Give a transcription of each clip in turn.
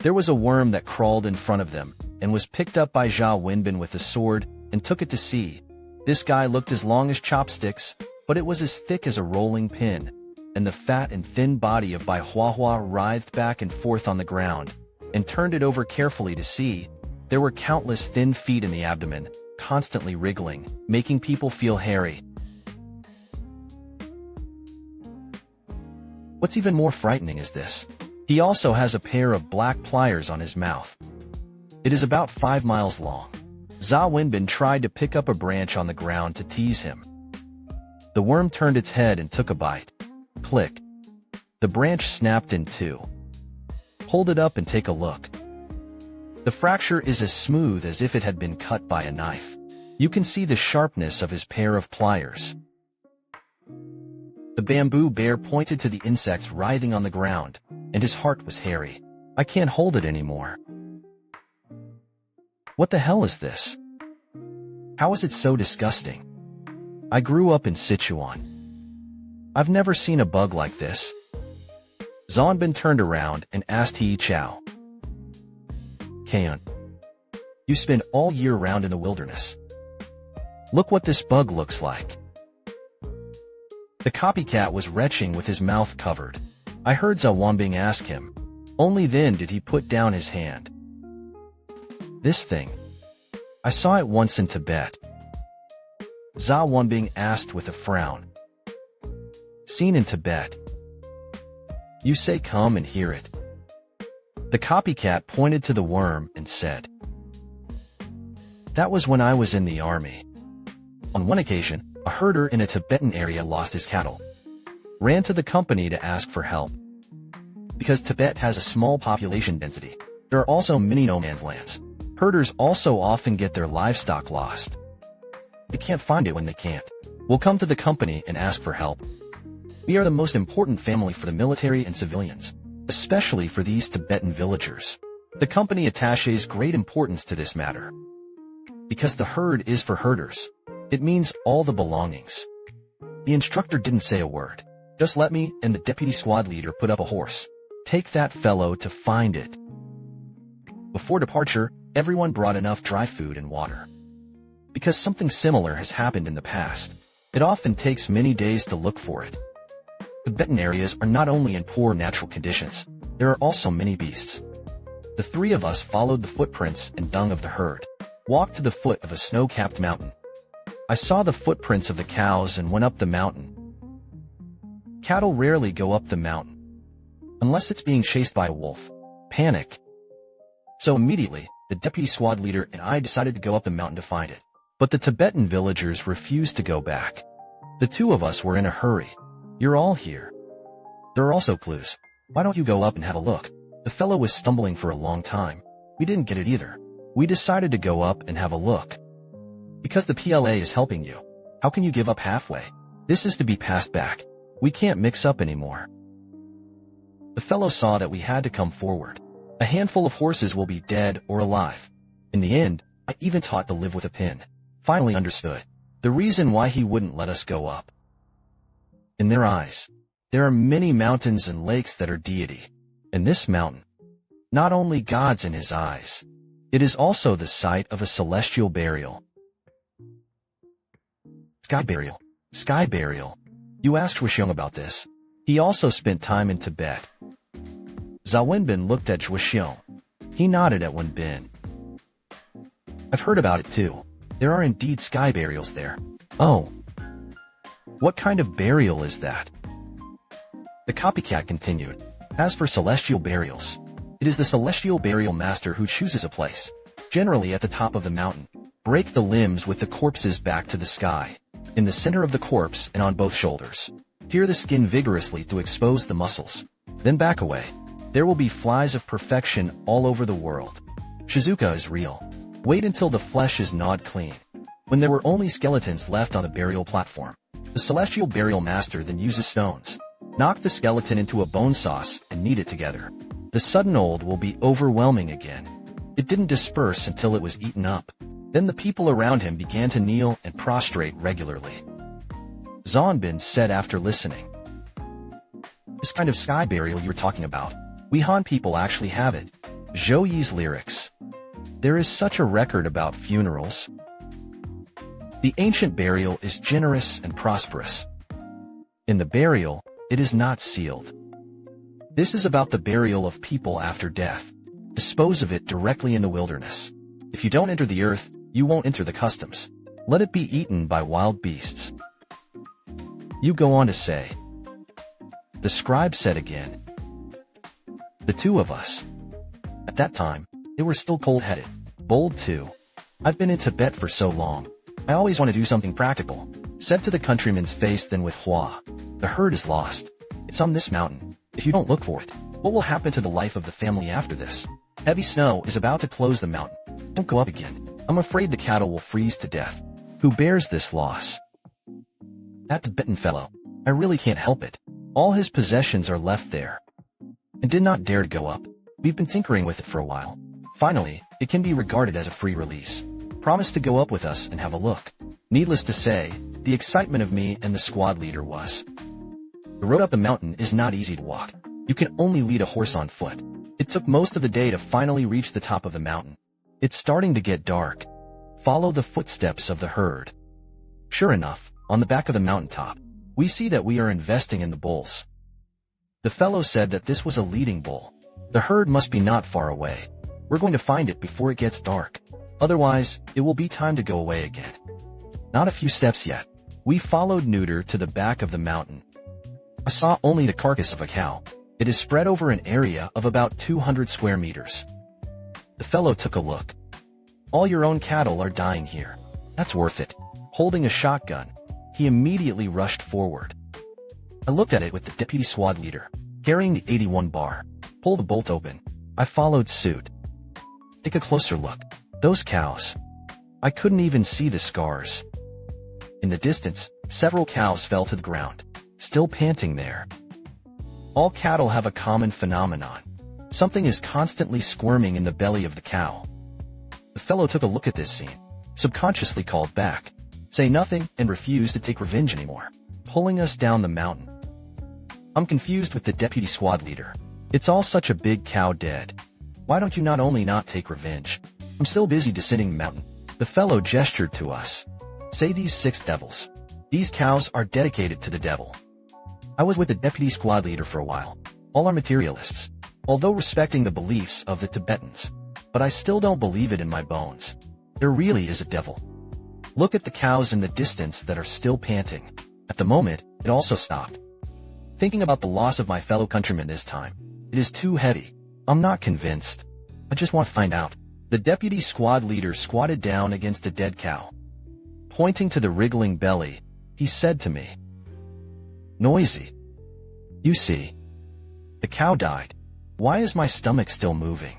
There was a worm that crawled in front of them and was picked up by Zhao Wenbin with a sword and took it to sea. This guy looked as long as chopsticks, but it was as thick as a rolling pin, and the fat and thin body of Bai Huahua writhed back and forth on the ground and turned it over carefully to see. There were countless thin feet in the abdomen, constantly wriggling, making people feel hairy. What's even more frightening is this. He also has a pair of black pliers on his mouth. It is about 5 miles long. Zhao Wenbin tried to pick up a branch on the ground to tease him. The worm turned its head and took a bite. Click. The branch snapped in two. Hold it up and take a look. The fracture is as smooth as if it had been cut by a knife. You can see the sharpness of his pair of pliers. The bamboo bear pointed to the insects writhing on the ground, and his heart was hairy. I can't hold it anymore. What the hell is this? How is it so disgusting? I grew up in Sichuan. I've never seen a bug like this. Zonbin turned around and asked He Chao. Kaon, you spend all year round in the wilderness. Look what this bug looks like. The copycat was retching with his mouth covered. I heard Zhao Wenbin ask him. Only then did he put down his hand. This thing. I saw it once in Tibet. Zhao Wenbin asked with a frown. Seen in Tibet. You say come and hear it. The copycat pointed to the worm and said, that was when I was in the army. On one occasion, a herder in a Tibetan area lost his cattle. Ran to the company to ask for help. Because Tibet has a small population density, there are also many no-man's lands. Herders also often get their livestock lost. They can't find it when they can't. We'll come to the company and ask for help. We are the most important family for the military and civilians, especially for these Tibetan villagers. The company attaches great importance to this matter. Because the herd is for herders. It means all the belongings. The instructor didn't say a word. Just let me and the deputy squad leader put up a horse. Take that fellow to find it. Before departure, everyone brought enough dry food and water. Because something similar has happened in the past, it often takes many days to look for it. Tibetan areas are not only in poor natural conditions, there are also many beasts. The three of us followed the footprints and dung of the herd, walked to the foot of a snow-capped mountain. I saw the footprints of the cows and went up the mountain. Cattle rarely go up the mountain. Unless it's being chased by a wolf. Panic. So immediately, the deputy squad leader and I decided to go up the mountain to find it. But the Tibetan villagers refused to go back. The two of us were in a hurry. You're all here. There are also clues. Why don't you go up and have a look? The fellow was stumbling for a long time. We didn't get it either. We decided to go up and have a look. Because the PLA is helping you. How can you give up halfway? This is to be passed back. We can't mix up anymore. The fellow saw that we had to come forward. A handful of horses will be dead or alive. In the end, I even taught to live with a pin. Finally understood the reason why he wouldn't let us go up. In their eyes, there are many mountains and lakes that are deity. And this mountain, not only God's in his eyes, it is also the site of a celestial burial. Sky burial. Sky burial. You asked Zhuxiong about this. He also spent time in Tibet. Zhao Wenbin looked at Zhuxiong. He nodded at Wenbin. I've heard about it too. There are indeed sky burials there. Oh. What kind of burial is that? The copycat continued. As for celestial burials, it is the celestial burial master who chooses a place, generally at the top of the mountain. Break the limbs with the corpses back to the sky, in the center of the corpse and on both shoulders. Tear the skin vigorously to expose the muscles. Then back away. There will be flies of perfection all over the world. Shizuka is real. Wait until the flesh is gnawed clean. When there were only skeletons left on the burial platform, the celestial burial master then uses stones. Knock the skeleton into a bone sauce and knead it together. The sudden old will be overwhelming again. It didn't disperse until it was eaten up. Then the people around him began to kneel and prostrate regularly. Zonbin said after listening. This kind of sky burial you're talking about, we Han people actually have it. Zhou Yi's lyrics. There is such a record about funerals. The ancient burial is generous and prosperous. In the burial, it is not sealed. This is about the burial of people after death. Dispose of it directly in the wilderness. If you don't enter the earth, you won't enter the customs. Let it be eaten by wild beasts. You go on to say. The scribe said again. The two of us. At that time, they were still cold-headed. Bold too. I've been in Tibet for so long. I always want to do something practical. Said to the countryman's face then with Hua. The herd is lost. It's on this mountain. If you don't look for it, what will happen to the life of the family after this? Heavy snow is about to close the mountain. Don't go up again. I'm afraid the cattle will freeze to death. Who bears this loss? That Tibetan fellow. I really can't help it. All his possessions are left there. And did not dare to go up. We've been tinkering with it for a while. Finally, it can be regarded as a free release. Promise to go up with us and have a look. Needless to say, the excitement of me and the squad leader was. The road up the mountain is not easy to walk. You can only lead a horse on foot. It took most of the day to finally reach the top of the mountain. It's starting to get dark. Follow the footsteps of the herd. Sure enough, on the back of the mountaintop, we see that we are investing in the bulls. The fellow said that this was a leading bull. The herd must be not far away. We're going to find it before it gets dark. Otherwise, it will be time to go away again. Not a few steps yet. We followed Neuter to the back of the mountain. I saw only the carcass of a cow. It is spread over an area of about 200 square meters. The fellow took a look. All your own cattle are dying here. That's worth it. Holding a shotgun, he immediately rushed forward. I looked at it with the deputy squad leader, carrying the 81 bar. Pull the bolt open. I followed suit. Take a closer look. Those cows. I couldn't even see the scars. In the distance, several cows fell to the ground, still panting there. All cattle have a common phenomenon. Something is constantly squirming in the belly of the cow. The fellow took a look at this scene, subconsciously called back, say nothing, and refused to take revenge anymore, pulling us down the mountain. I'm confused with the deputy squad leader. It's all such a big cow dead. Why don't you not only not take revenge? I'm still busy descending the mountain. The fellow gestured to us. Say these 6 devils. These cows are dedicated to the devil. I was with the deputy squad leader for a while. All are materialists, although respecting the beliefs of the Tibetans. But I still don't believe it in my bones. There really is a devil. Look at the cows in the distance that are still panting. At the moment, it also stopped. Thinking about the loss of my fellow countrymen this time, it is too heavy. I'm not convinced. I just want to find out. The deputy squad leader squatted down against a dead cow. Pointing to the wriggling belly, he said to me, "Noisy. You see, the cow died. Why is my stomach still moving?"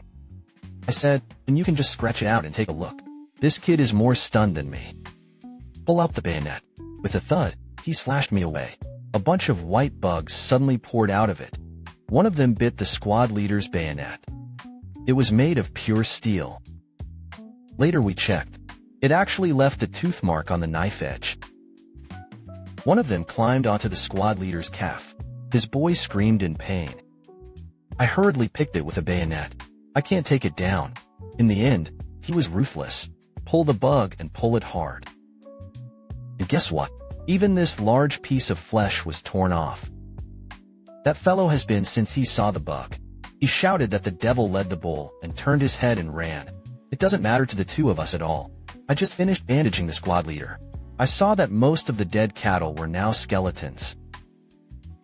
I said, "Then you can just scratch it out and take a look. This kid is more stunned than me." Pull out the bayonet. With a thud, he slashed me away. A bunch of white bugs suddenly poured out of it. One of them bit the squad leader's bayonet. It was made of pure steel. Later we checked. It actually left a tooth mark on the knife edge. One of them climbed onto the squad leader's calf. His boy screamed in pain. I hurriedly picked it with a bayonet. I can't take it down. In the end, he was ruthless. Pull the bug and pull it hard. And guess what? Even this large piece of flesh was torn off. That fellow has been since he saw the bug. He shouted that the devil led the bull and turned his head and ran. It doesn't matter to the two of us at all. I just finished bandaging the squad leader. I saw that most of the dead cattle were now skeletons.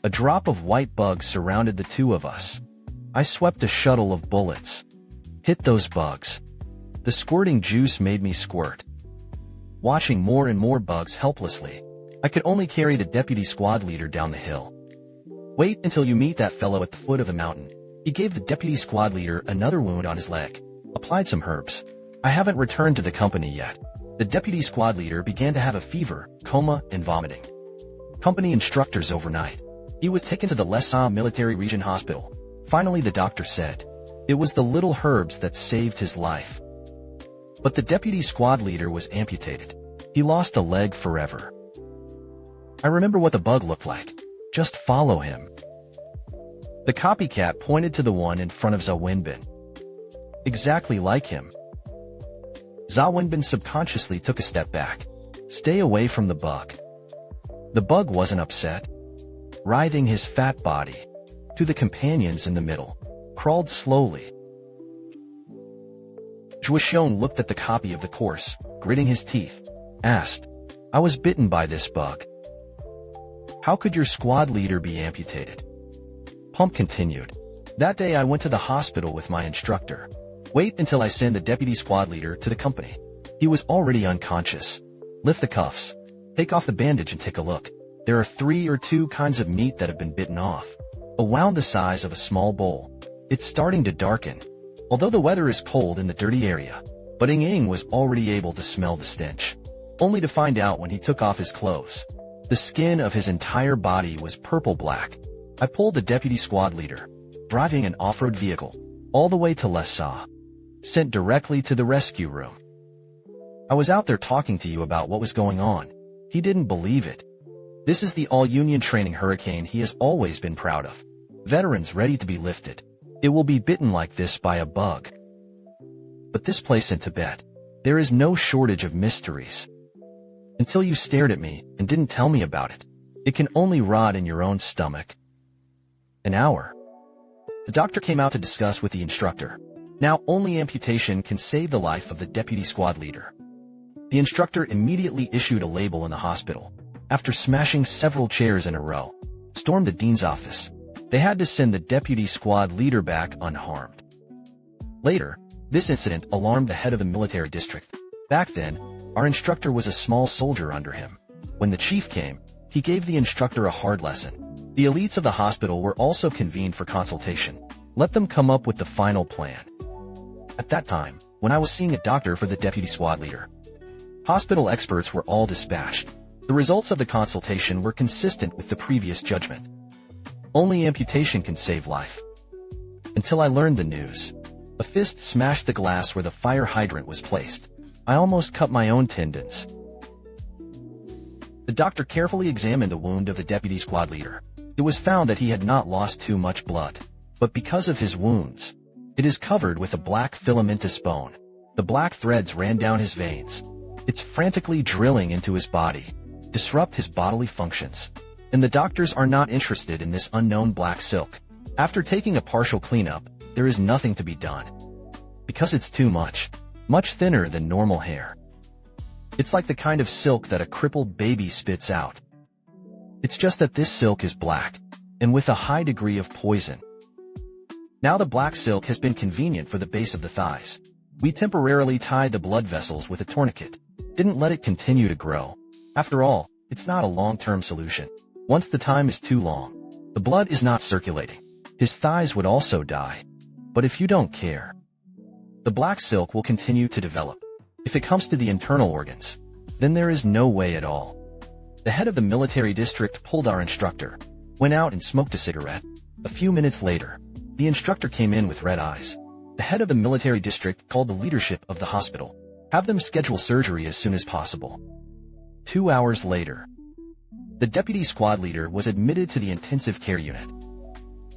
A drop of white bugs surrounded the two of us. I swept a shuttle of bullets. Hit those bugs. The squirting juice made me squirt. Watching more and more bugs helplessly, I could only carry the deputy squad leader down the hill. Wait until you meet that fellow at the foot of the mountain. He gave the deputy squad leader another wound on his leg, applied some herbs. I haven't returned to the company yet. The deputy squad leader began to have a fever, coma, and vomiting. Company instructors overnight. He was taken to the Lhasa Military Region Hospital. Finally, the doctor said, it was the little herbs that saved his life. But the deputy squad leader was amputated. He lost a leg forever. I remember what the bug looked like. Just follow him. The copycat pointed to the one in front of Zawinbin. exactly like him. Zhao Wenbin subconsciously took a step back. Stay away from the bug. The bug wasn't upset. Writhing his fat body to the companions in the middle, crawled slowly. Zhuoxiong looked at the copy of the course, gritting his teeth, asked, I was bitten by this bug. How could your squad leader be amputated? Pump continued. That day I went to the hospital with my instructor. Wait until I send the deputy squad leader to the company. He was already unconscious. Lift the cuffs. Take off the bandage and take a look. There are 3 or 2 kinds of meat that have been bitten off. A wound the size of a small bowl. It's starting to darken. Although the weather is cold in the dirty area, but Ying was already able to smell the stench. Only to find out when he took off his clothes. The skin of his entire body was purple-black. I pulled the deputy squad leader, driving an off-road vehicle, all the way to Lessa. Sent directly to the rescue room. I was out there talking to you about what was going on. He didn't believe it. This is the all-union training hurricane he has always been proud of. Veterans ready to be lifted. It will be bitten like this by a bug. But this place in Tibet, there is no shortage of mysteries. Until you stared at me and didn't tell me about it, it can only rot in your own stomach. An hour. The doctor came out to discuss with the instructor. Now only amputation can save the life of the deputy squad leader. The instructor immediately issued a label in the hospital. After smashing several chairs in a row, stormed the dean's office. They had to send the deputy squad leader back unharmed. Later, this incident alarmed the head of the military district. Back then, our instructor was a small soldier under him. When the chief came, he gave the instructor a hard lesson. The elites of the hospital were also convened for consultation. Let them come up with the final plan. At that time, when I was seeing a doctor for the deputy squad leader, hospital experts were all dispatched. The results of the consultation were consistent with the previous judgment. Only amputation can save life. Until I learned the news. A fist smashed the glass where the fire hydrant was placed. I almost cut my own tendons. The doctor carefully examined the wound of the deputy squad leader. It was found that he had not lost too much blood. But because of his wounds, it is covered with a black filamentous bone. The black threads ran down his veins. It's frantically drilling into his body, disrupt his bodily functions. And the doctors are not interested in this unknown black silk. After taking a partial cleanup, there is nothing to be done. Because it's too much thinner than normal hair. It's like the kind of silk that a crippled baby spits out. It's just that this silk is black, and with a high degree of poison. Now the black silk has been convenient for the base of the thighs. We temporarily tied the blood vessels with a tourniquet. Didn't let it continue to grow. After all, it's not a long-term solution. Once the time is too long, the blood is not circulating. His thighs would also die. But if you don't care, the black silk will continue to develop. If it comes to the internal organs, then there is no way at all. The head of the military district pulled our instructor, went out and smoked a cigarette. A few minutes later, the instructor came in with red eyes. The head of the military district called the leadership of the hospital. Have them schedule surgery as soon as possible. 2 hours later, the deputy squad leader was admitted to the intensive care unit.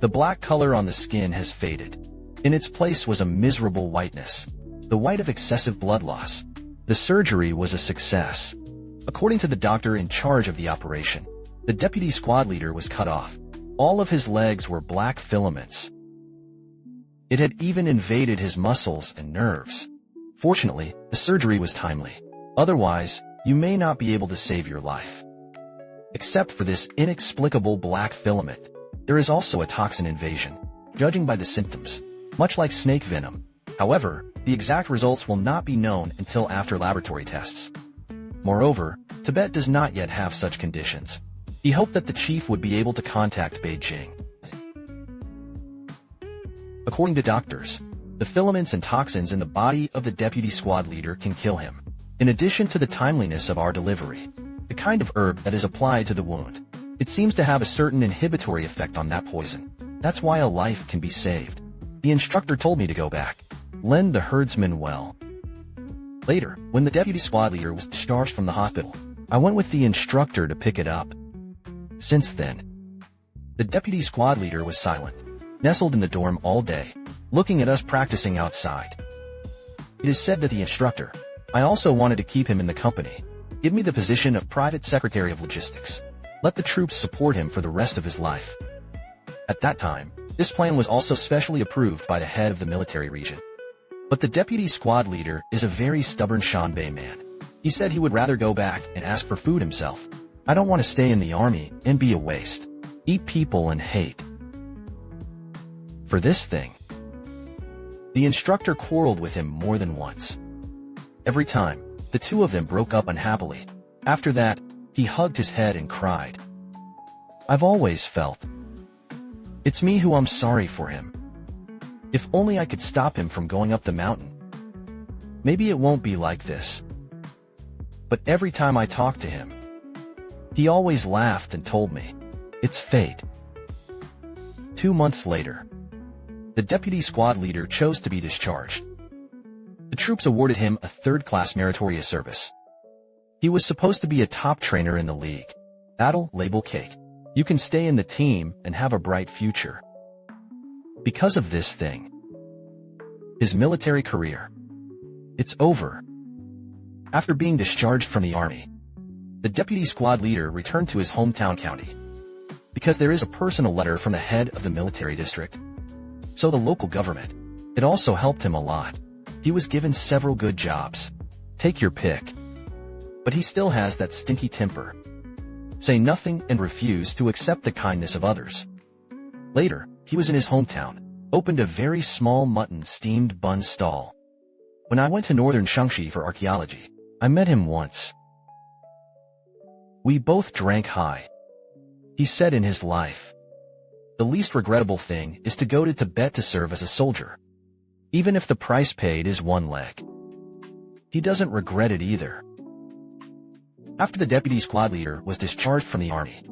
The black color on the skin has faded. In its place was a miserable whiteness, the white of excessive blood loss. The surgery was a success. According to the doctor in charge of the operation, the deputy squad leader was cut off. All of his legs were black filaments. It had even invaded his muscles and nerves. Fortunately, the surgery was timely. Otherwise, you may not be able to save your life. Except for this inexplicable black filament, there is also a toxin invasion, judging by the symptoms, much like snake venom. However, the exact results will not be known until after laboratory tests. Moreover, Tibet does not yet have such conditions. He hoped that the chief would be able to contact Beijing. According to doctors, the filaments and toxins in the body of the deputy squad leader can kill him. In addition to the timeliness of our delivery, the kind of herb that is applied to the wound, it seems to have a certain inhibitory effect on that poison. That's why a life can be saved. The instructor told me to go back, lend the herdsman well. Later, when the deputy squad leader was discharged from the hospital, I went with the instructor to pick it up. Since then, the deputy squad leader was silent, nestled in the dorm all day, looking at us practicing outside. It is said that the instructor, I also wanted to keep him in the company. Give me the position of Private Secretary of Logistics. Let the troops support him for the rest of his life. At that time, this plan was also specially approved by the head of the military region. But the deputy squad leader is a very stubborn Shanbei man. He said he would rather go back and ask for food himself. I don't want to stay in the army and be a waste. Eat people and hate. For this thing, the instructor quarreled with him more than once. Every time, the two of them broke up unhappily. After that, he hugged his head and cried. I've always felt, it's me who I'm sorry for him. If only I could stop him from going up the mountain. Maybe it won't be like this. But every time I talked to him, he always laughed and told me, it's fate. 2 months later, the deputy squad leader chose to be discharged. The troops awarded him a third-class meritorious service. He was supposed to be a top trainer in the league. Battle label cake. You can stay in the team and have a bright future. Because of this thing, his military career, it's over. After being discharged from the army, the deputy squad leader returned to his hometown county. Because there is a personal letter from the head of the military district, so the local government, it also helped him a lot. He was given several good jobs. Take your pick. But he still has that stinky temper. Say nothing and refuse to accept the kindness of others. Later, he was in his hometown, opened a very small mutton steamed bun stall. When I went to northern Shaanxi for archaeology, I met him once. We both drank high. He said in his life, the least regrettable thing is to go to Tibet to serve as a soldier. Even if the price paid is one leg. He doesn't regret it either. After the deputy squad leader was discharged from the army,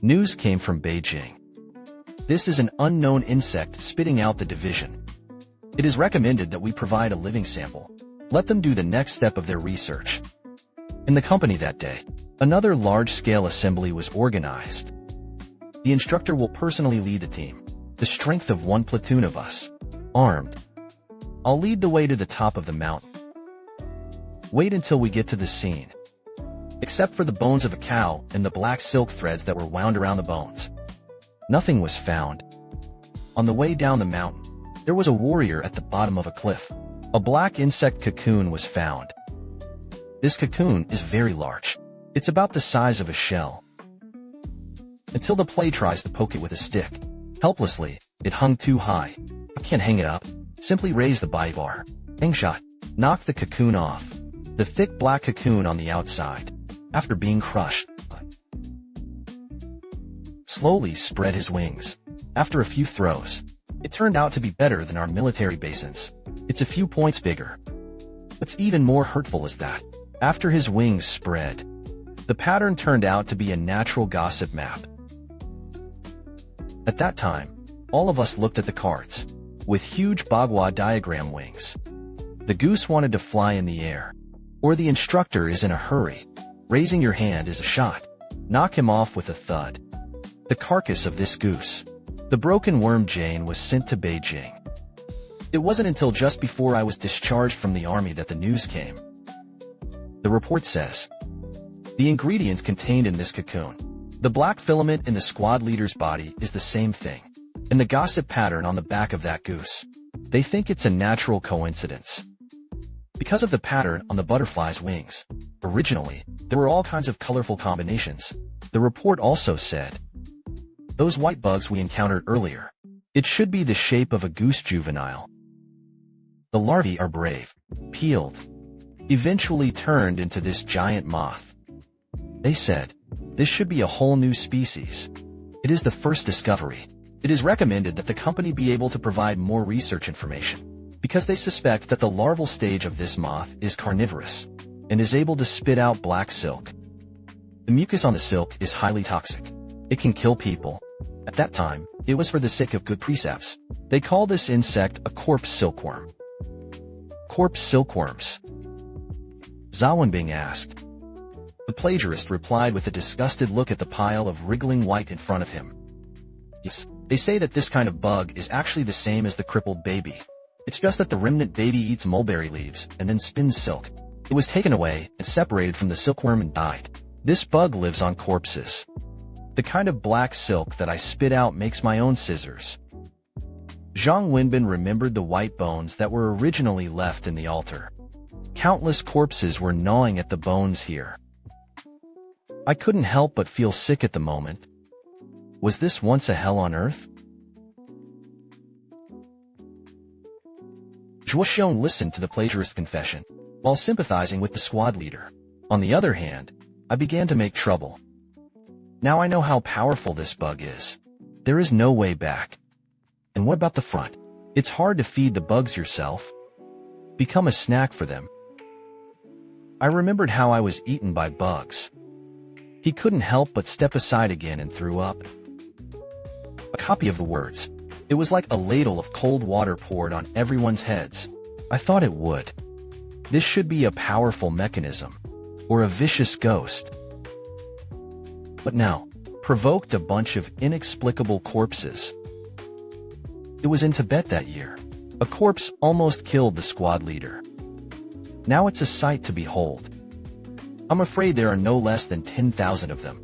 news came from Beijing. This is an unknown insect spitting out the division. It is recommended that we provide a living sample. Let them do the next step of their research. In the company that day, another large-scale assembly was organized. The instructor will personally lead the team, the strength of 1 platoon of us, armed. I'll lead the way to the top of the mountain. Wait until we get to the scene. Except for the bones of a cow and the black silk threads that were wound around the bones. Nothing was found. On the way down the mountain, there was a warrior at the bottom of a cliff. A black insect cocoon was found. This cocoon is very large. It's about the size of a shell. Until the play tries to poke it with a stick. Helplessly, it hung too high. I can't hang it up. Simply raise the buy bar. Hang shot. Knock the cocoon off. The thick black cocoon on the outside, after being crushed, slowly spread his wings. After a few throws, it turned out to be better than our military basins. It's a few points bigger. What's even more hurtful is that, after his wings spread, the pattern turned out to be a natural gossip map. At that time, all of us looked at the cards, with huge Bagua diagram wings. The goose wanted to fly in the air, or the instructor is in a hurry. Raising your hand is a shot. Knock him off with a thud. The carcass of this goose, the broken worm Jane, was sent to Beijing. It wasn't until just before I was discharged from the army that the news came. The report says, the ingredients contained in this cocoon, the black filament in the squad leader's body is the same thing, and the gossip pattern on the back of that goose. They think it's a natural coincidence. Because of the pattern on the butterfly's wings, originally, there were all kinds of colorful combinations. The report also said, those white bugs we encountered earlier, it should be the shape of a goose juvenile. The larvae are brave, peeled, eventually turned into this giant moth. They said, this should be a whole new species. It is the first discovery. It is recommended that the company be able to provide more research information, because they suspect that the larval stage of this moth is carnivorous, and is able to spit out black silk. The mucus on the silk is highly toxic. It can kill people. At that time, it was for the sake of good precepts. They call this insect a corpse silkworm. Corpse silkworms. Zhao Wenbing asked. The plagiarist replied with a disgusted look at the pile of wriggling white in front of him. Yes, They say that this kind of bug is actually the same as the crippled baby. It's just that the remnant baby eats mulberry leaves and then spins silk. It was taken away and separated from the silkworm and died. This bug lives on corpses. The kind of black silk that I spit out makes my own scissors. Zhang Wenbin remembered the white bones that were originally left in the altar. Countless corpses were gnawing at the bones here. I couldn't help but feel sick at the moment. Was this once a hell on earth? Zhuo Xiong listened to the plagiarist's confession, while sympathizing with the squad leader. On the other hand, I began to make trouble. Now I know how powerful this bug is. There is no way back. And what about the front? It's hard to feed the bugs yourself. Become a snack for them. I remembered how I was eaten by bugs. He couldn't help but step aside again and threw up. A copy of the words. It was like a ladle of cold water poured on everyone's heads. I thought it would. This should be a powerful mechanism, or a vicious ghost. But now, provoked a bunch of inexplicable corpses. It was in Tibet that year. A corpse almost killed the squad leader. Now it's a sight to behold. I'm afraid there are no less than 10,000 of them.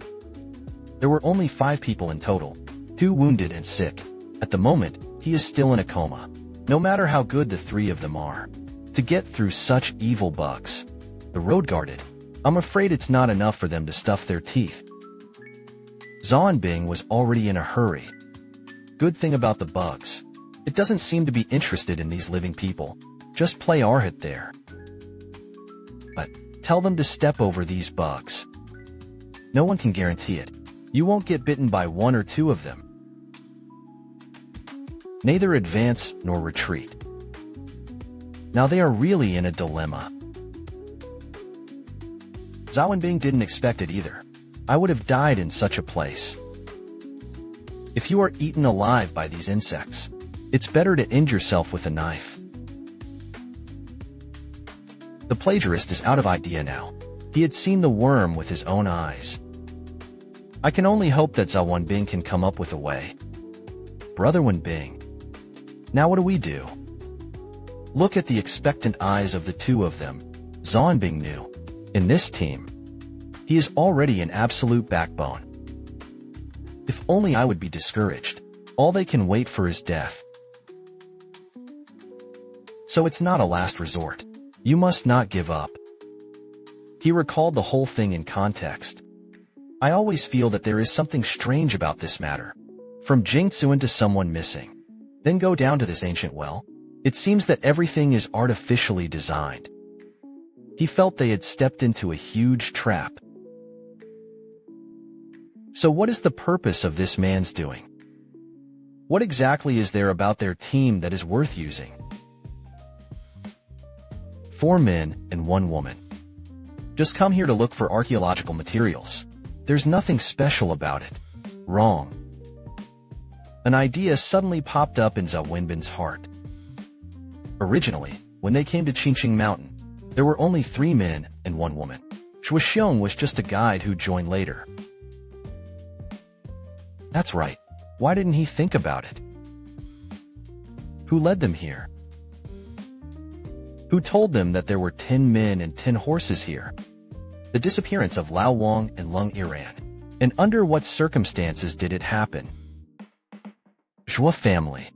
There were only 5 people in total, 2 wounded and sick. At the moment, he is still in a coma. No matter how good the 3 of them are. To get through such evil bugs. The road guarded. I'm afraid it's not enough for them to stuff their teeth. Zonbing was already in a hurry. Good thing about the bugs. It doesn't seem to be interested in these living people. Just play Arhat there. But tell them to step over these bugs. No one can guarantee it. You won't get bitten by 1 or 2 of them. Neither advance nor retreat. Now they are really in a dilemma. Zhao Wenbing didn't expect it either. I would have died in such a place. If you are eaten alive by these insects, it's better to end yourself with a knife. The plagiarist is out of idea now. He had seen the worm with his own eyes. I can only hope that Zhao Wenbing can come up with a way. Brother Wenbing. Now what do we do? Look at the expectant eyes of the 2 of them. Zhao Wenbing knew. In this team, he is already an absolute backbone. If only I would be discouraged. All they can wait for is death. So it's not a last resort. You must not give up. He recalled the whole thing in context. I always feel that there is something strange about this matter. From Jingtsuan to someone missing. Then go down to this ancient well. It seems that everything is artificially designed. He felt they had stepped into a huge trap. So what is the purpose of this man's doing? What exactly is there about their team that is worth using? 4 men and 1 woman. Just come here to look for archaeological materials. There's nothing special about it. Wrong. An idea suddenly popped up in Zhao Wenbin's heart. Originally, when they came to Qingqing Mountain, there were only 3 men and 1 woman. Zhuo Xiong was just a guide who joined later. That's right. Why didn't he think about it? Who led them here? Who told them that there were 10 men and 10 horses here? The disappearance of Lao Wang and Lung Iran. And under what circumstances did it happen? Zhuo family.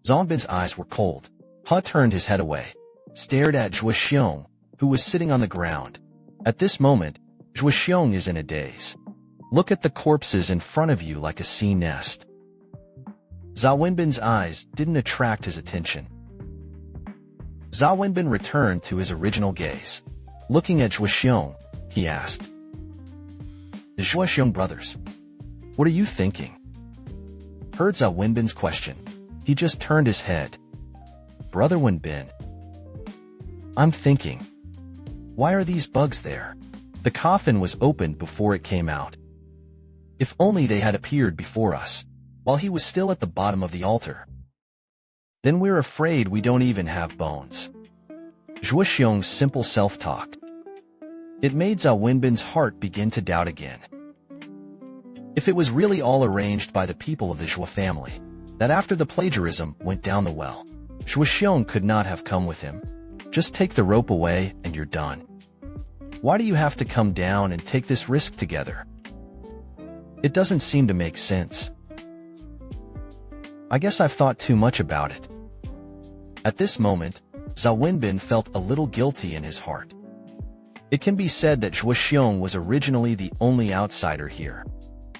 Zongbin's eyes were cold. He turned his head away, stared at Zhuo Xiong, who was sitting on the ground. At this moment, Zhuo Xiong is in a daze. Look at the corpses in front of you like a sea nest. Zhao Wenbin's eyes didn't attract his attention. Zhao Wenbin returned to his original gaze. Looking at Zhuo Xiong, he asked, "The Zhuo Xiong brothers, what are you thinking?" Heard Zhao Wenbin's question. He just turned his head. Brother Wenbin, I'm thinking, why are these bugs there? The coffin was opened before it came out. If only they had appeared before us, while he was still at the bottom of the altar. Then we're afraid we don't even have bones. Zhuo Xiong's simple self-talk. It made Zhao Wenbin's heart begin to doubt again. If it was really all arranged by the people of the Zhou family, that after the plagiarism went down the well, Zhuoxiong could not have come with him. Just take the rope away and you're done. Why do you have to come down and take this risk together? It doesn't seem to make sense. I guess I've thought too much about it. At this moment, Zhao Wenbin felt a little guilty in his heart. It can be said that Zhuoxiong was originally the only outsider here.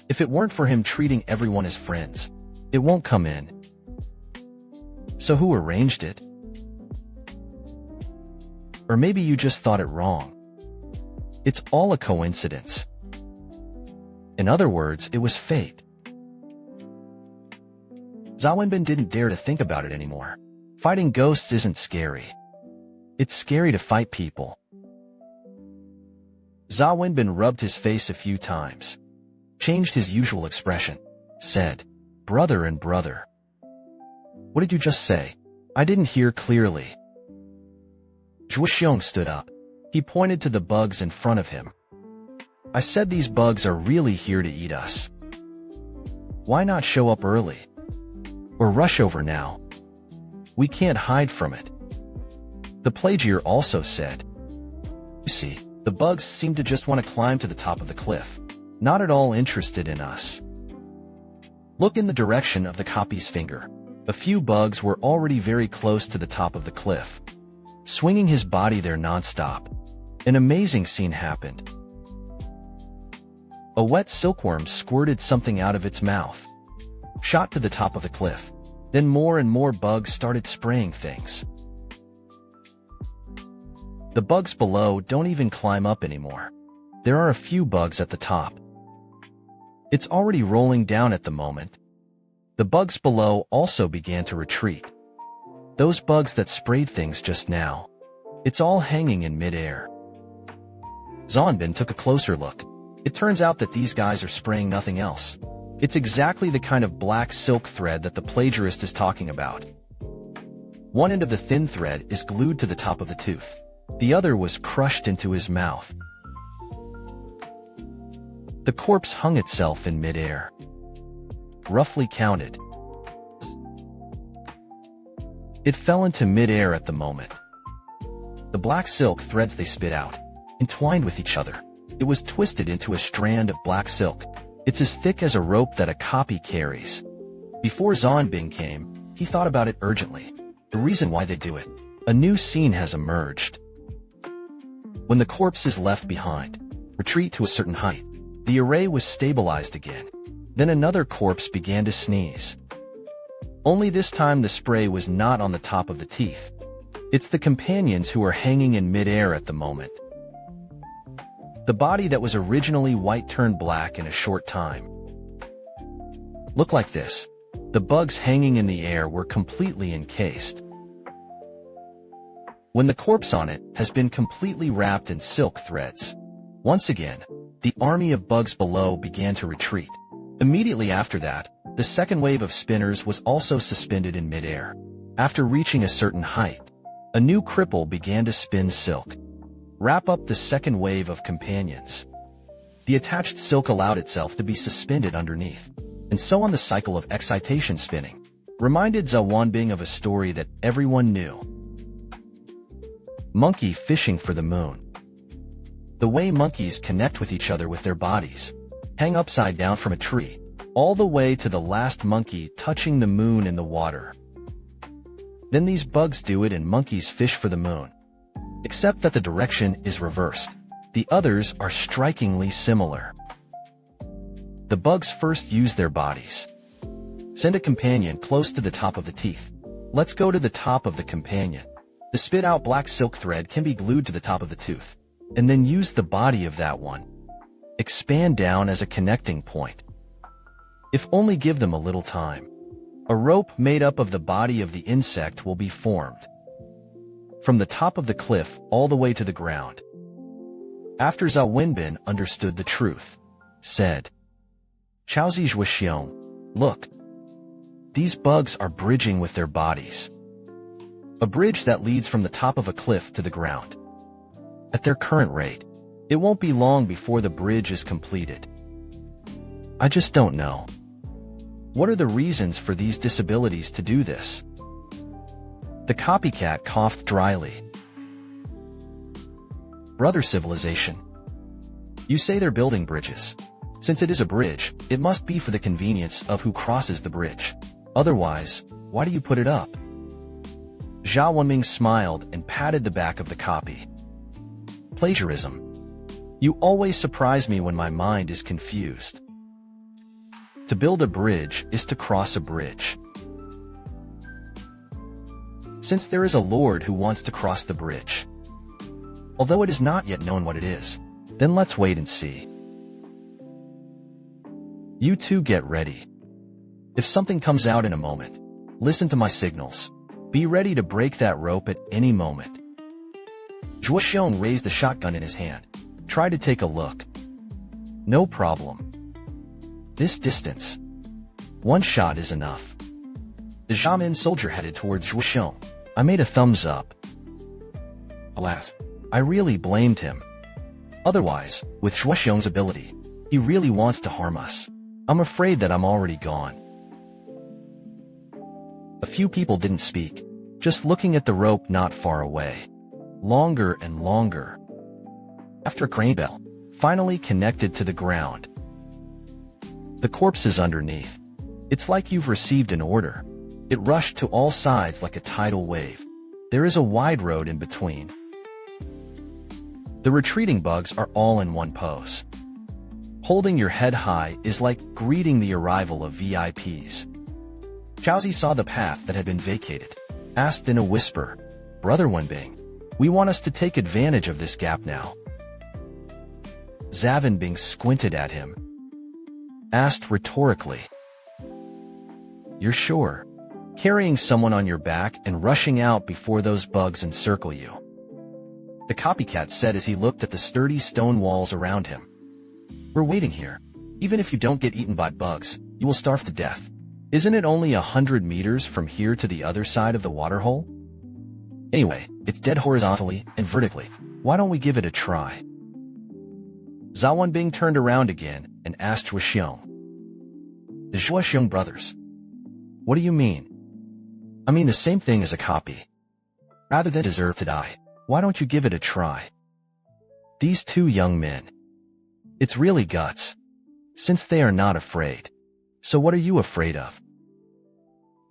If it weren't for him treating everyone as friends, it won't come in. So who arranged it? Or maybe you just thought it wrong. It's all a coincidence. In other words, it was fate. Zhao Wenbin didn't dare to think about it anymore. Fighting ghosts isn't scary. It's scary to fight people. Zhao Wenbin rubbed his face a few times, changed his usual expression, said, "Brother and brother." What did you just say? I didn't hear clearly. Zhuoxiong stood up. He pointed to the bugs in front of him. I said these bugs are really here to eat us. Why not show up early? Or rush over now? We can't hide from it. The plagiar also said, You see, the bugs seem to just want to climb to the top of the cliff, not at all interested in us. Look in the direction of the copy's finger. A few bugs were already very close to the top of the cliff, swinging his body there nonstop. An amazing scene happened. A wet silkworm squirted something out of its mouth, shot to the top of the cliff. Then more and more bugs started spraying things. The bugs below don't even climb up anymore. There are a few bugs at the top. It's already rolling down at the moment. The bugs below also began to retreat. Those bugs that sprayed things just now, it's all hanging in midair. Zonbin took a closer look. It turns out that these guys are spraying nothing else. It's exactly the kind of black silk thread that the plagiarist is talking about. One end of the thin thread is glued to the top of the tooth. The other was crushed into his mouth. The corpse hung itself in midair. Roughly counted, it fell into midair at the moment. The black silk threads they spit out, entwined with each other. It was twisted into a strand of black silk. It's as thick as a rope that a copy carries. Before Zonbin came, he thought about it urgently. The reason why they do it. A new scene has emerged. When the corpse is left behind, retreat to a certain height, the array was stabilized again. Then another corpse began to sneeze. Only this time the spray was not on the top of the teeth. It's the companions who are hanging in midair at the moment. The body that was originally white turned black in a short time. Look like this. The bugs hanging in the air were completely encased. When the corpse on it has been completely wrapped in silk threads, once again, the army of bugs below began to retreat. Immediately after that, the second wave of spinners was also suspended in midair. After reaching a certain height, a new cripple began to spin silk, wrap up the second wave of companions. The attached silk allowed itself to be suspended underneath, and so on the cycle of excitation spinning. Reminded Zhao Wenbin of a story that everyone knew. Monkey fishing for the moon. The way monkeys connect with each other with their bodies, hang upside down from a tree, all the way to the last monkey touching the moon in the water. Then these bugs do it and monkeys fish for the moon. Except that the direction is reversed. The others are strikingly similar. The bugs first use their bodies. Send a companion close to the top of the teeth. Let's go to the top of the companion. The spit-out black silk thread can be glued to the top of the tooth, and then use the body of that one. Expand down as a connecting point. If only give them a little time. A rope made up of the body of the insect will be formed. From the top of the cliff all the way to the ground. After Zhao Wenbin understood the truth, said, Chaozi Zhuoxiong, look. These bugs are bridging with their bodies. A bridge that leads from the top of a cliff to the ground. At their current rate, it won't be long before the bridge is completed. I just don't know. What are the reasons for these disabilities to do this? The copycat coughed dryly. Brother civilization. You say they're building bridges. Since it is a bridge, it must be for the convenience of who crosses the bridge. Otherwise, why do you put it up? Zhao Wenming smiled and patted the back of the copy. Plagiarism. You always surprise me when my mind is confused. To build a bridge is to cross a bridge. Since there is a lord who wants to cross the bridge, although it is not yet known what it is, then let's wait and see. You two get ready. If something comes out in a moment, listen to my signals. Be ready to break that rope at any moment. Zhuo Xiong raised the shotgun in his hand. Try to take a look. No problem. This distance. One shot is enough. The Xiamen soldier headed towards Zhuo Xiong. I made a thumbs up. Alas, I really blamed him. Otherwise, with Zhuo Xiong's ability, he really wants to harm us. I'm afraid that I'm already gone. A few people didn't speak, just looking at the rope not far away. Longer and longer. After a crane bell, finally connected to the ground. The corpse is underneath. It's like you've received an order. It rushed to all sides like a tidal wave. There is a wide road in between. The retreating bugs are all in one pose. Holding your head high is like greeting the arrival of VIPs. Chaozi saw the path that had been vacated, asked in a whisper, Brother Wenbing, we want us to take advantage of this gap now. Zavenbing squinted at him, asked rhetorically, You're sure? Carrying someone on your back and rushing out before those bugs encircle you. The copycat said as he looked at the sturdy stone walls around him. We're waiting here. Even if you don't get eaten by bugs, you will starve to death. Isn't it only 100 meters from here to the other side of the waterhole? Anyway, it's dead horizontally and vertically. Why don't we give it a try? Zhao Wenbing turned around again and asked Zhuo Xiong. The Zhuo Xiong brothers. What do you mean? I mean the same thing as a copy. Rather than deserve to die, why don't you give it a try? These two young men. It's really guts. Since they are not afraid. So what are you afraid of?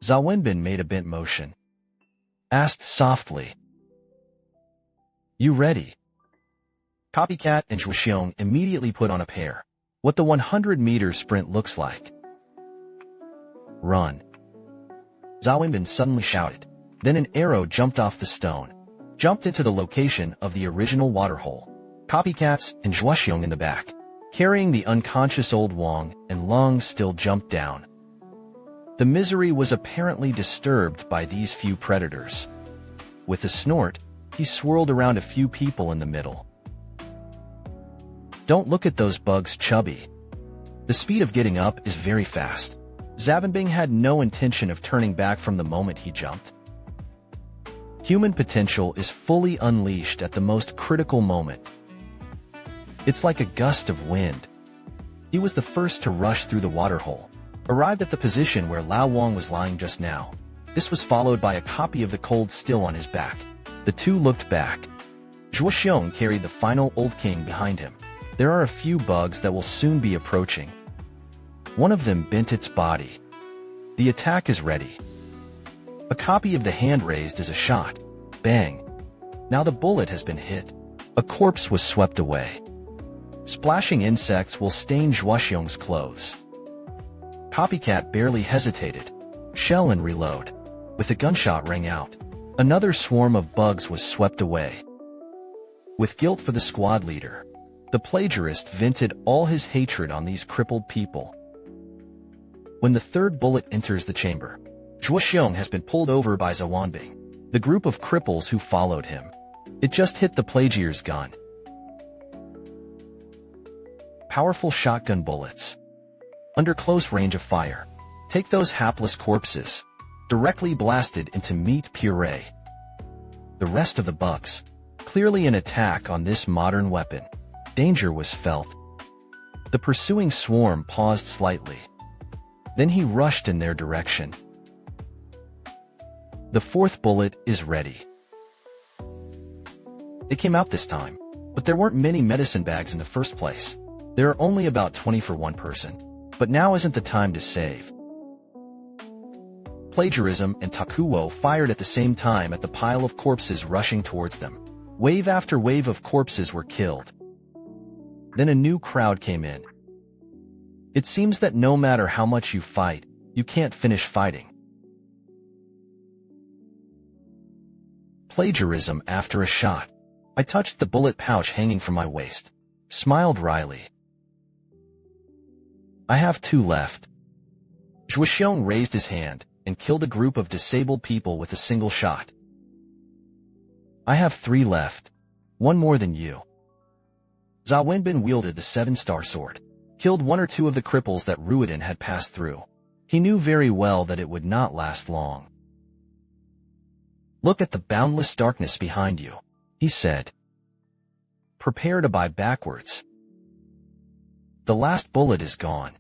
Zhao Wenbin made a bent motion. Asked softly. You ready? Copycat and Zhuo Xiong immediately put on a pair. What the 100-meter sprint looks like. Run. Zhao Wenbin suddenly shouted. Then an arrow jumped off the stone. Jumped into the location of the original waterhole. Copycats and Zhuo Xiong in the back, carrying the unconscious old Wang and Lung still jumped down. The misery was apparently disturbed by these few predators. With a snort, he swirled around a few people in the middle. Don't look at those bugs, chubby. The speed of getting up is very fast. Zavenbing had no intention of turning back from the moment he jumped. Human potential is fully unleashed at the most critical moment. It's like a gust of wind. He was the first to rush through the waterhole, arrived at the position where Lao Wang was lying just now. This was followed by a copy of the cold still on his back. The two looked back. Zhuo Xiong carried the final old king behind him. There are a few bugs that will soon be approaching. One of them bent its body. The attack is ready. A copy of the hand raised is a shot. Bang. Now the bullet has been hit. A corpse was swept away. Splashing insects will stain Zhuo Xiong's clothes. Copycat barely hesitated. Shell and reload. With a gunshot rang out. Another swarm of bugs was swept away. With guilt for the squad leader, the plagiarist vented all his hatred on these crippled people. When the third bullet enters the chamber, Zhuo Xiong has been pulled over by Zhao Wenbing, the group of cripples who followed him. It just hit the plagiar's gun. Powerful shotgun bullets. Under close range of fire, take those hapless corpses, directly blasted into meat puree. The rest of the bugs, clearly an attack on this modern weapon. Danger was felt. The pursuing swarm paused slightly. Then he rushed in their direction. The fourth bullet is ready. They came out this time, but there weren't many medicine bags in the first place. There are only about 20 for one person. But now isn't the time to save. Plagiarism and Takuo fired at the same time at the pile of corpses rushing towards them. Wave after wave of corpses were killed. Then a new crowd came in. It seems that no matter how much you fight, you can't finish fighting. Plagiarism after a shot. I touched the bullet pouch hanging from my waist. Smiled wryly. I have 2 left. Zhuoxiong raised his hand and killed a group of disabled people with a single shot. I have 3 left. 1 more than you. Zhao Wenbin wielded the 7-star sword, killed 1 or 2 of the cripples that Ruiden had passed through. He knew very well that it would not last long. Look at the boundless darkness behind you, he said. Prepare to buy backwards. The last bullet is gone.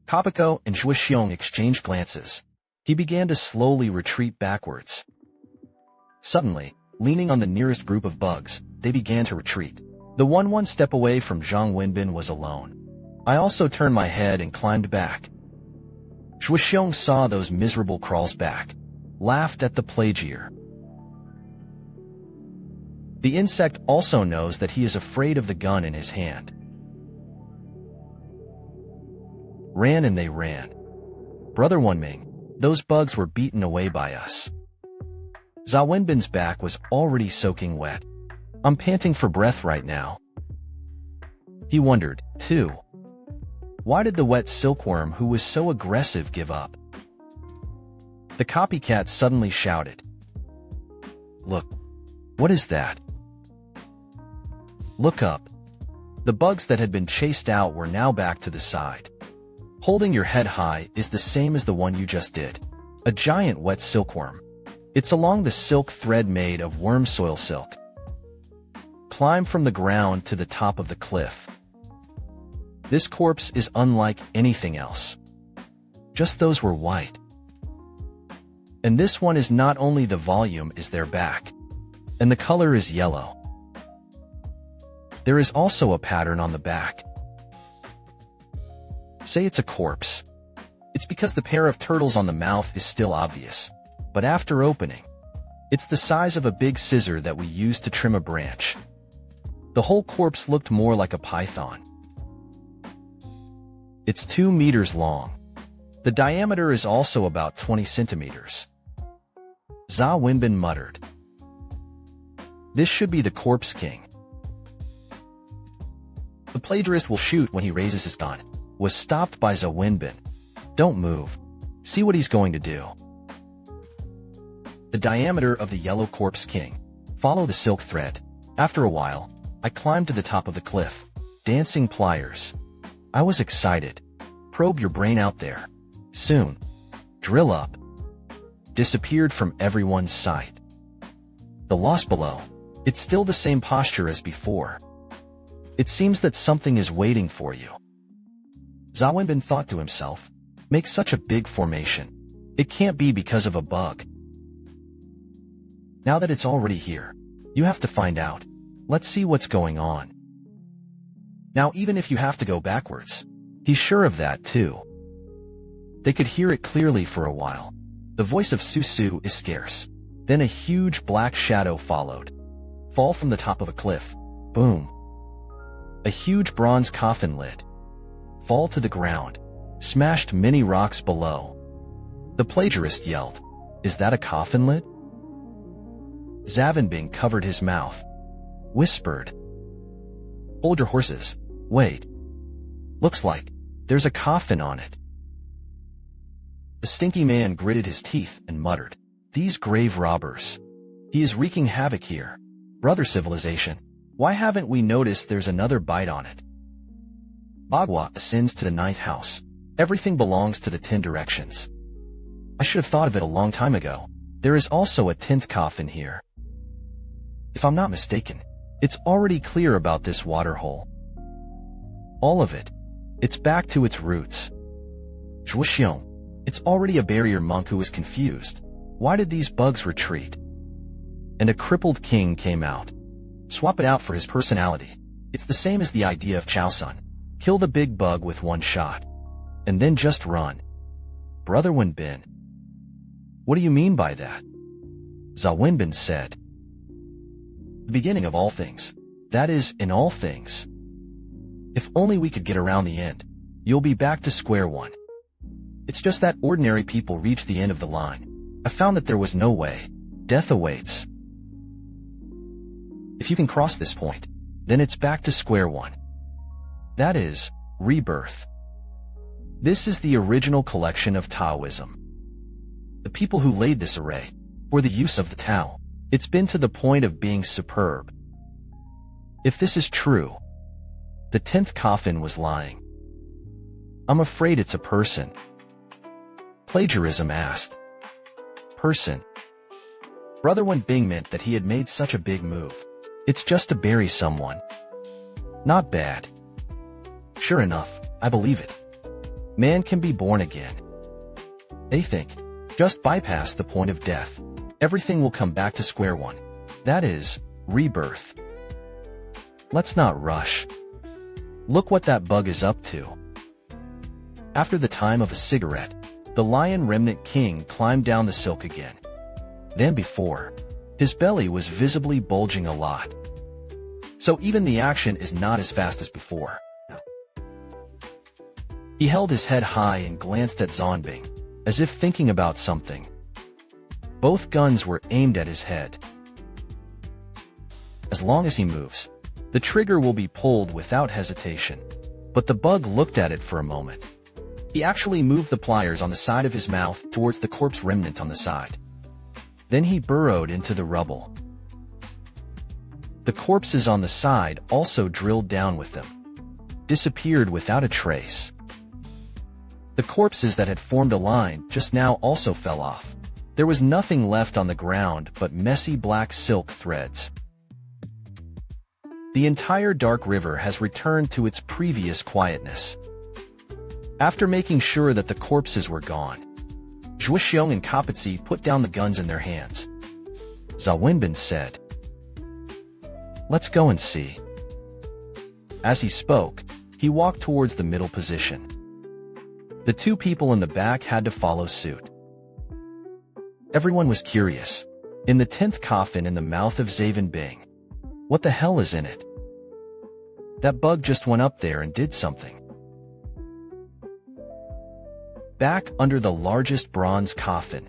Kabako and Zhuoxiong exchanged glances. He began to slowly retreat backwards. Suddenly, leaning on the nearest group of bugs, they began to retreat. The one step away from Zhang Wenbin was alone. I also turned my head and climbed back. Zhuoxiong saw those miserable crawls back, laughed at the plagiar. The insect also knows that he is afraid of the gun in his hand. Ran and they ran. Brother Wenming, those bugs were beaten away by us. Zhao Wenbin's back was already soaking wet. I'm panting for breath right now. He wondered, too. Why did the wet silkworm who was so aggressive give up? The copycat suddenly shouted. Look, what is that? Look up. The bugs that had been chased out were now back to the side. Holding your head high is the same as the one you just did. A giant wet silkworm. It's along the silk thread made of worm soil silk. Climb from the ground to the top of the cliff. This corpse is unlike anything else. Just those were white. And this one is not only the volume is their back, and the color is yellow. There is also a pattern on the back. Say it's a corpse. It's because the pair of turtles on the mouth is still obvious. But after opening, it's the size of a big scissor that we use to trim a branch. The whole corpse looked more like a python. It's 2 meters long. The diameter is also about 20 centimeters. Zhao Wenbin muttered. This should be the Corpse King. The plagiarist will shoot when he raises his gun. Was stopped by Zhao Wenbin. Don't move. See what he's going to do. The diameter of the yellow Corpse King. Follow the silk thread. After a while, I climbed to the top of the cliff. Dancing pliers. I was excited. Probe your brain out there. Soon. Drill up. Disappeared from everyone's sight. The loss below. It's still the same posture as before. It seems that something is waiting for you. Zhao Wenbin thought to himself, make such a big formation. It can't be because of a bug. Now that it's already here, you have to find out. Let's see what's going on. Now even if you have to go backwards, he's sure of that too. They could hear it clearly for a while. The voice of Susu is scarce. Then a huge black shadow followed. Fall from the top of a cliff. Boom. A huge bronze coffin lid. Fall to the ground. Smashed many rocks below. The plagiarist yelled, is that a coffin lid? Zavenbing covered his mouth. Whispered. Hold your horses. Wait. Looks like there's a coffin on it. The stinky man gritted his teeth and muttered, these grave robbers. He is wreaking havoc here. Brother civilization, why haven't we noticed there's another bite on it? Bagua ascends to the 9th house. Everything belongs to the 10 directions. I should have thought of it a long time ago. There is also a 10th coffin here. If I'm not mistaken, it's already clear about this water hole. All of it. It's back to its roots. Zhuxiong, it's already a barrier monk who was confused. Why did these bugs retreat? And a crippled king came out. Swap it out for his personality. It's the same as the idea of Chaosun. Kill the big bug with one shot. And then just run. Brother Wenbin. What do you mean by that? Zhao Wenbin said. The beginning of all things. That is, in all things. If only we could get around the end. You'll be back to square one. It's just that ordinary people reach the end of the line. I found that there was no way. Death awaits. If you can cross this point, then it's back to square one. That is, rebirth. This is the original collection of Taoism. The people who laid this array, for the use of the Tao, it's been to the point of being superb. If this is true, the 10th coffin was lying. I'm afraid it's a person. Plagiarism asked. Person. Brother Wenbin meant that he had made such a big move. It's just to bury someone. Not bad. Sure enough, I believe it. Man can be born again. They think, just bypass the point of death. Everything will come back to square one. That is, rebirth. Let's not rush. Look what that bug is up to. After the time of a cigarette, the lion remnant king climbed down the silk again. Than before, his belly was visibly bulging a lot. So even the action is not as fast as before. He held his head high and glanced at Zonbing, as if thinking about something. Both guns were aimed at his head. As long as he moves, the trigger will be pulled without hesitation. But the bug looked at it for a moment. He actually moved the pliers on the side of his mouth towards the corpse remnant on the side. Then he burrowed into the rubble. The corpses on the side also drilled down with them, disappeared without a trace. The corpses that had formed a line just now also fell off. There was nothing left on the ground but messy black silk threads. The entire dark river has returned to its previous quietness. After making sure that the corpses were gone, Zhuxiong and Kapitzi put down the guns in their hands. Zhao Wenbin said, "Let's go and see." As he spoke, he walked towards the middle position. The two people in the back had to follow suit. Everyone was curious. In the 10th coffin in the mouth of Zaven Bing. What the hell is in it? That bug just went up there and did something. Back under the largest bronze coffin,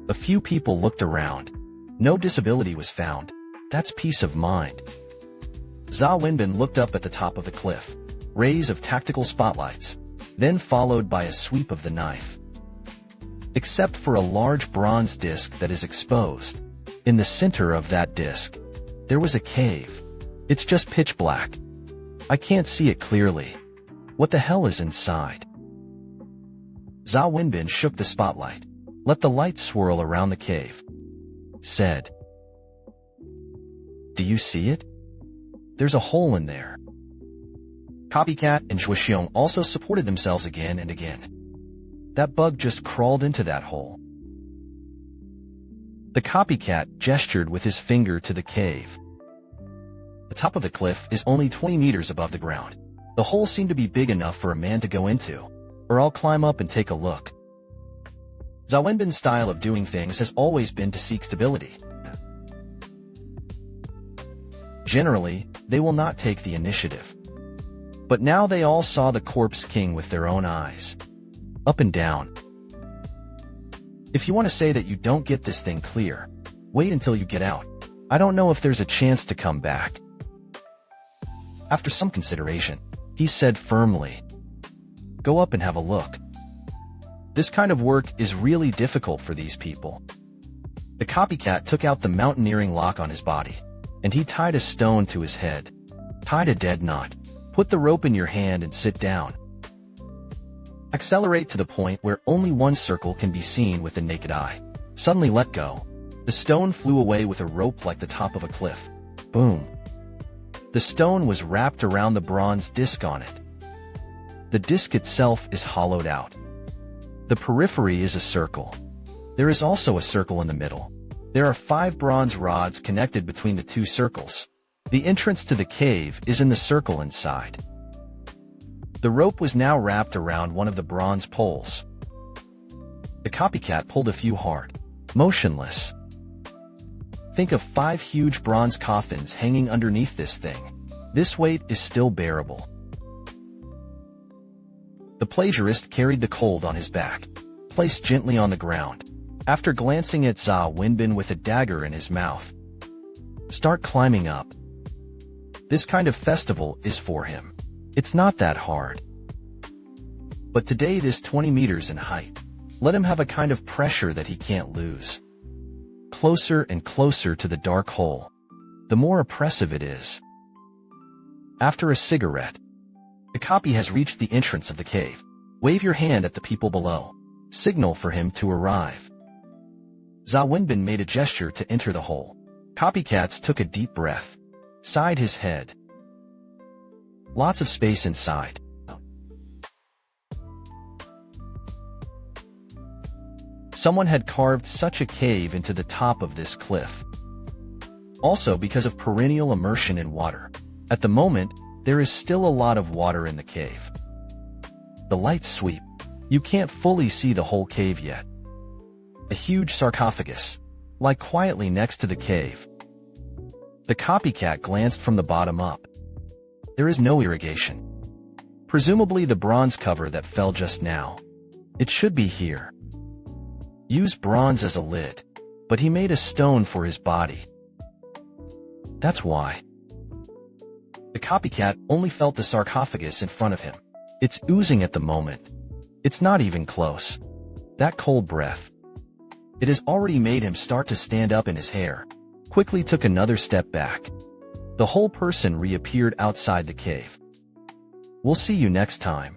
a few people looked around. No disability was found. That's peace of mind. Zhao Wenbin looked up at the top of the cliff. Rays of tactical spotlights, then followed by a sweep of the knife. Except for a large bronze disc that is exposed. In the center of that disc, there was a cave. It's just pitch black. I can't see it clearly. What the hell is inside? Zhao Wenbin shook the spotlight, let the light swirl around the cave. Said, "Do you see it? There's a hole in there." Copycat and Zhuxiong also supported themselves again and again. That bug just crawled into that hole. The copycat gestured with his finger to the cave. The top of the cliff is only 20 meters above the ground. The hole seemed to be big enough for a man to go into, or I'll climb up and take a look. Zhao Wenbin's style of doing things has always been to seek stability. Generally, they will not take the initiative. But now they all saw the corpse king with their own eyes. Up and down. If you want to say that you don't get this thing clear, wait until you get out. I don't know if there's a chance to come back. After some consideration, he said firmly, "Go up and have a look." This kind of work is really difficult for these people. The copycat took out the mountaineering lock on his body, and he tied a stone to his head. Tied a dead knot. Put the rope in your hand and sit down. Accelerate to the point where only one circle can be seen with the naked eye. Suddenly let go. The stone flew away with a rope like the top of a cliff. Boom. The stone was wrapped around the bronze disc on it. The disc itself is hollowed out. The periphery is a circle. There is also a circle in the middle. There are 5 bronze rods connected between the 2 circles. The entrance to the cave is in the circle inside. The rope was now wrapped around one of the bronze poles. The copycat pulled a few hard, motionless. Think of 5 huge bronze coffins hanging underneath this thing. This weight is still bearable. The plagiarist carried the cold on his back, placed gently on the ground. After glancing at Zhao Wenbin with a dagger in his mouth, start climbing up. This kind of festival is for him. It's not that hard. But today it is 20 meters in height. Let him have a kind of pressure that he can't lose. Closer and closer to the dark hole, the more oppressive it is. After a cigarette, the copy has reached the entrance of the cave. Wave your hand at the people below. Signal for him to arrive. Zhao Wenbin made a gesture to enter the hole. Copycats took a deep breath, sighed his head. Lots of space inside. Someone had carved such a cave into the top of this cliff. Also because of perennial immersion in water. At the moment, there is still a lot of water in the cave. The lights sweep. You can't fully see the whole cave yet. A huge sarcophagus, lie quietly next to the cave. The copycat glanced from the bottom up. There is no irrigation. Presumably the bronze cover that fell just now. It should be here. Use bronze as a lid, but he made a stone for his body. That's why. The copycat only felt the sarcophagus in front of him. It's oozing at the moment. It's not even close. That cold breath. It has already made him start to stand up in his hair. Quickly took another step back. The whole person reappeared outside the cave. We'll see you next time.